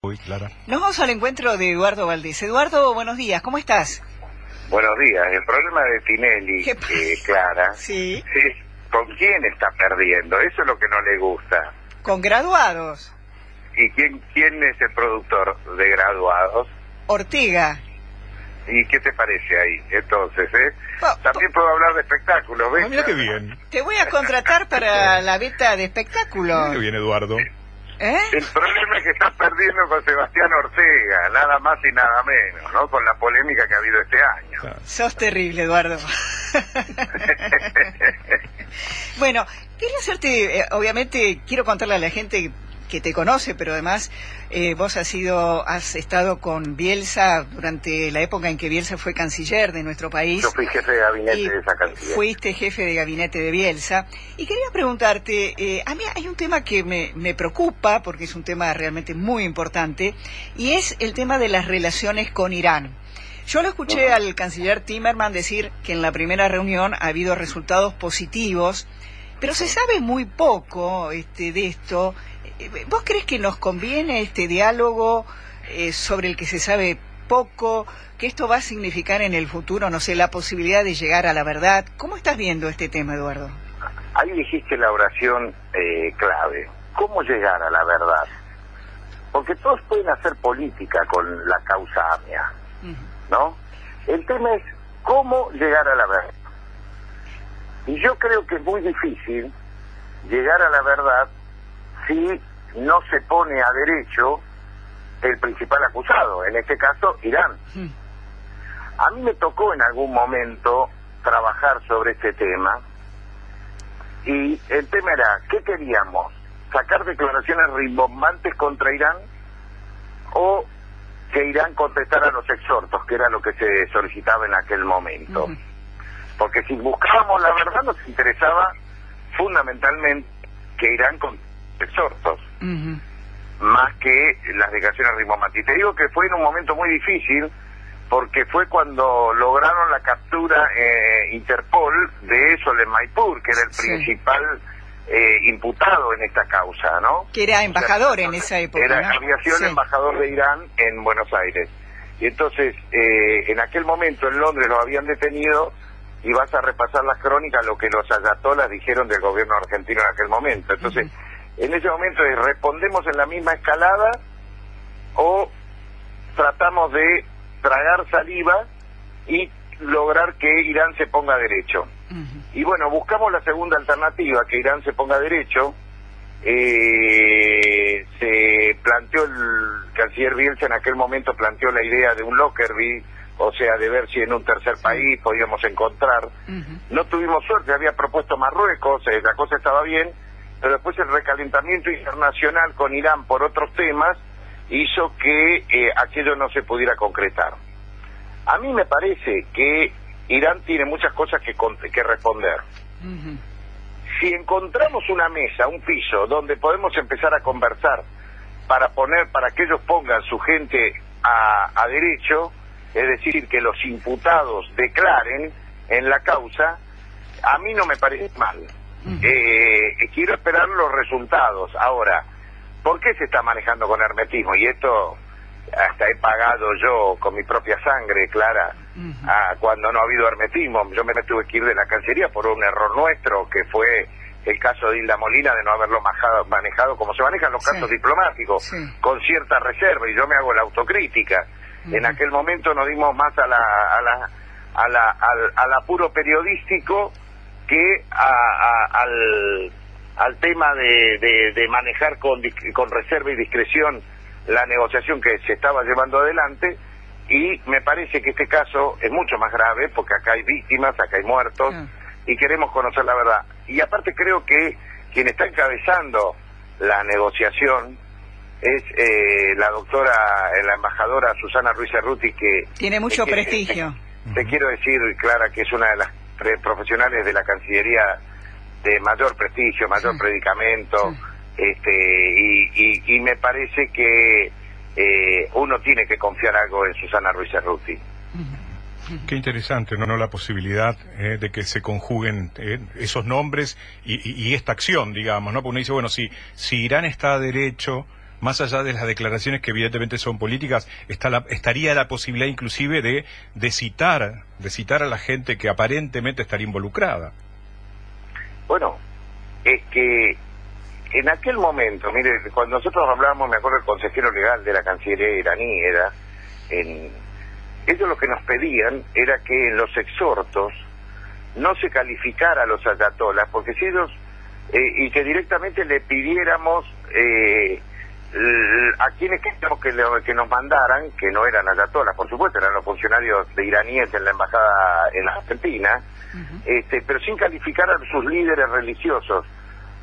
Uy, Clara. Nos vamos al encuentro de Eduardo Valdés. Eduardo, buenos días, ¿cómo estás? Buenos días. El problema de Tinelli, Clara, sí, es con quién está perdiendo. Eso es lo que no le gusta. Con Graduados. ¿Y quién es el productor de Graduados? Ortega. ¿Y qué te parece ahí? Entonces, también puedo hablar de espectáculos, ¿ves? Mira qué bien. Te voy a contratar para la beta de espectáculos. Mira qué bien, Eduardo. El problema es que estás perdiendo con Sebastián Ortega, nada más y nada menos, ¿no? Con la polémica que ha habido este año. Claro. Sos terrible, Eduardo. Bueno, quería hacerte, obviamente, quiero contarle a la gente que te conoce, pero además vos has estado con Bielsa durante la época en que Bielsa fue canciller de nuestro país. Yo fui jefe de gabinete de esa canciller. Fuiste jefe de gabinete de Bielsa. Y quería preguntarte, a mí hay un tema que me preocupa, porque es un tema realmente muy importante, y es el tema de las relaciones con Irán. Yo lo escuché al canciller Timmermans decir que en la primera reunión ha habido resultados positivos, pero se sabe muy poco de esto. ¿Vos crees que nos conviene este diálogo sobre el que se sabe poco? ¿Que esto va a significar en el futuro, no sé, la posibilidad de llegar a la verdad? ¿Cómo estás viendo este tema, Eduardo? Ahí dijiste la oración clave. ¿Cómo llegar a la verdad? Porque todos pueden hacer política con la causa AMIA, ¿no? El tema es cómo llegar a la verdad. Y yo creo que es muy difícil llegar a la verdad si no se pone a derecho el principal acusado, en este caso Irán. A mí me tocó en algún momento trabajar sobre este tema, y el tema era, ¿qué queríamos? ¿Sacar declaraciones rimbombantes contra Irán o que Irán contestara los exhortos, que era lo que se solicitaba en aquel momento? Porque si buscábamos la verdad nos interesaba fundamentalmente que Irán contestara exhortos, más que las declaraciones rimbombantes. Y te digo que fue en un momento muy difícil, porque fue cuando lograron la captura Interpol de Soleimanipur, que era el principal imputado en esta causa, ¿no? Que era embajador en esa época, ¿no? Había sido el embajador de Irán en Buenos Aires. Y entonces, en aquel momento en Londres lo habían detenido, y vas a repasar las crónicas, lo que los ayatolas dijeron del gobierno argentino en aquel momento. Entonces, en ese momento respondemos en la misma escalada o tratamos de tragar saliva y lograr que Irán se ponga derecho. Y bueno, buscamos la segunda alternativa, que Irán se ponga derecho. Se planteó, el canciller Bielsa en aquel momento planteó la idea de un Lockerbie, o sea, de ver si en un tercer país podíamos encontrar. No tuvimos suerte, había propuesto Marruecos, la cosa estaba bien, pero después el recalentamiento internacional con Irán por otros temas hizo que aquello no se pudiera concretar. A mí me parece que Irán tiene muchas cosas que responder. Si encontramos una mesa, un piso, donde podemos empezar a conversar para que ellos pongan su gente a derecho, es decir, que los imputados declaren en la causa, a mí no me parece mal. Quiero esperar los resultados. Ahora, ¿por qué se está manejando con hermetismo? Y esto hasta he pagado yo con mi propia sangre, Clara, cuando no ha habido hermetismo. Yo me tuve que ir de la Cancillería por un error nuestro, que fue el caso de Hilda Molina, de no haberlo manejado como se manejan los casos diplomáticos, con cierta reserva, y yo me hago la autocrítica. En aquel momento nos dimos más al apuro periodístico que al tema de manejar con reserva y discreción la negociación que se estaba llevando adelante. Y me parece que este caso es mucho más grave, porque acá hay víctimas, acá hay muertos, y queremos conocer la verdad. Y aparte creo que quien está encabezando la negociación es la embajadora Susana Ruiz Cerruti, que tiene mucho prestigio. Te quiero decir, Clara, que es una de las profesionales de la Cancillería de mayor prestigio, mayor predicamento, y me parece que uno tiene que confiar algo en Susana Ruiz Cerruti. Qué interesante, ¿no? La posibilidad de que se conjuguen esos nombres y esta acción, digamos, ¿no? Porque uno dice, bueno, si Irán está a derecho, más allá de las declaraciones que evidentemente son políticas, estaría la posibilidad inclusive de citar a la gente que aparentemente estaría involucrada. Bueno, es que en aquel momento, mire, cuando nosotros hablábamos, me acuerdo, el consejero legal de la Cancillería iraní, ellos lo que nos pedían era que en los exhortos no se calificara a los ayatolás, porque si ellos, y que directamente le pidiéramos a quienes queríamos que nos mandaran, que no eran ayatolás, por supuesto, eran los funcionarios de iraníes en la embajada en la Argentina, pero sin calificar a sus líderes religiosos,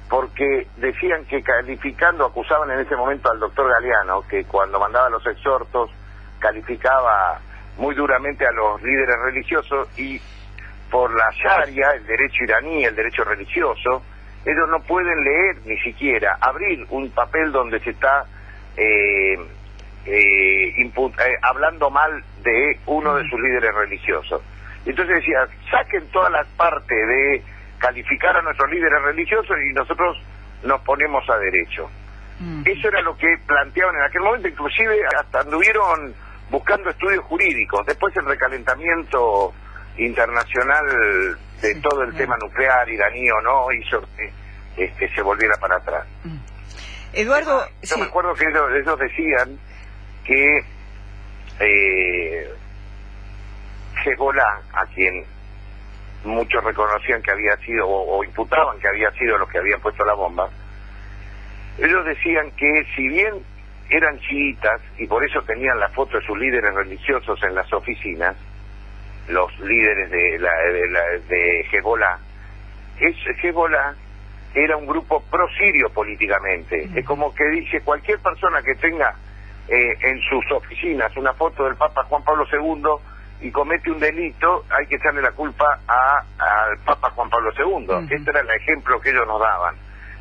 porque decían que calificando, acusaban en ese momento al doctor Galeano, que cuando mandaba los exhortos calificaba muy duramente a los líderes religiosos, y por la Sharia, el derecho iraní, el derecho religioso, ellos no pueden leer ni siquiera, abrir un papel donde se está hablando mal de uno de sus líderes religiosos. Entonces decía, saquen todas las partes de calificar a nuestros líderes religiosos y nosotros nos ponemos a derecho. Eso era lo que planteaban en aquel momento, inclusive hasta anduvieron buscando estudios jurídicos. Después el recalentamiento internacional de todo el tema nuclear iraní o no hizo que se volviera para atrás. Eduardo, yo me acuerdo que ellos decían que Hezbollah, a quien muchos reconocían que había sido o imputaban que había sido los que habían puesto la bomba, ellos decían que si bien eran chiitas y por eso tenían la foto de sus líderes religiosos en las oficinas, los líderes de Hezbollah, Hezbollah era un grupo pro-sirio políticamente. Es como que dice, cualquier persona que tenga en sus oficinas una foto del Papa Juan Pablo II y comete un delito, hay que echarle la culpa al Papa Juan Pablo II. Este era el ejemplo que ellos nos daban.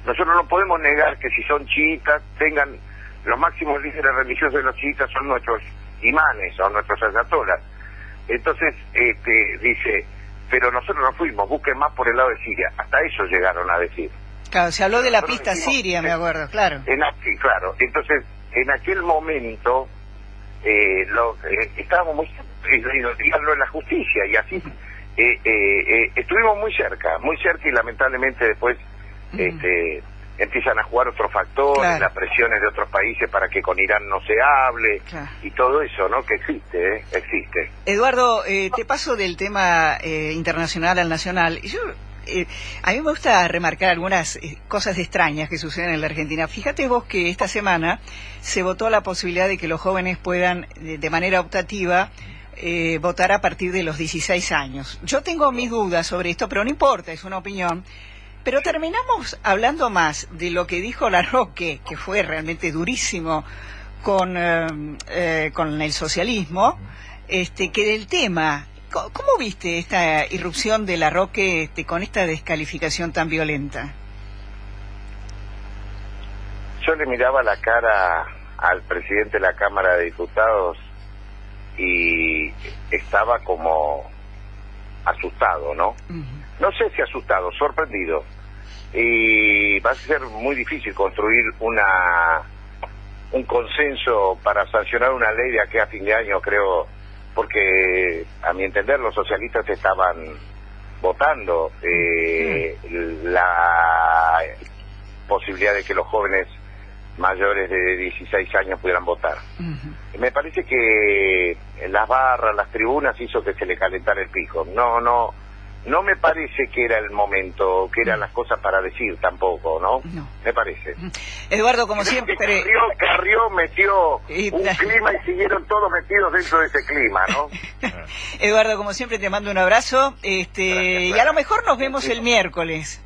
Nosotros no podemos negar que si son chiitas, tengan los máximos líderes religiosos de los chiitas son nuestros imanes, son nuestros ayatolás. Entonces, dice, pero nosotros no fuimos, busquen más por el lado de Siria. Hasta eso llegaron a decir. Claro, se habló de la pista siria, me acuerdo, claro. Claro, entonces, en aquel momento, estábamos muy díganlo en la justicia, y así estuvimos muy cerca, y lamentablemente después empiezan a jugar otros factores, claro, las presiones de otros países para que con Irán no se hable, claro, y todo eso, ¿no? Que existe. Eduardo, te paso del tema internacional al nacional. A mí me gusta remarcar algunas cosas extrañas que suceden en la Argentina. Fíjate vos que esta semana se votó la posibilidad de que los jóvenes puedan, de manera optativa, votar a partir de los 16 años. Yo tengo mis dudas sobre esto, pero no importa, es una opinión. Pero terminamos hablando más de lo que dijo Larroque, que fue realmente durísimo con el socialismo, que del tema. ¿Cómo viste esta irrupción de Larroque con esta descalificación tan violenta? Yo le miraba la cara al presidente de la Cámara de Diputados y estaba como asustado, ¿no? No sé si asustado, sorprendido. Y va a ser muy difícil construir un consenso para sancionar una ley de aquí a fin de año, creo, porque a mi entender los socialistas estaban votando la posibilidad de que los jóvenes mayores de 16 años pudieran votar. Me parece que las barras, las tribunas hizo que se le calentara el pico. No me parece que era el momento, que eran las cosas para decir tampoco, ¿no? Me parece. Eduardo, como siempre... Carrió metió un clima y siguieron todos metidos dentro de ese clima, ¿no? Eduardo, como siempre te mando un abrazo, gracias, y a lo mejor nos vemos el miércoles.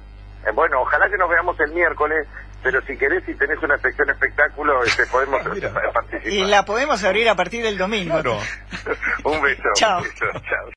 Bueno, ojalá que nos veamos el miércoles, pero si querés, si tenés una sección espectáculo, podemos participar. Y la podemos abrir a partir del domingo. Claro. Un beso. Chao. Un beso. Chao.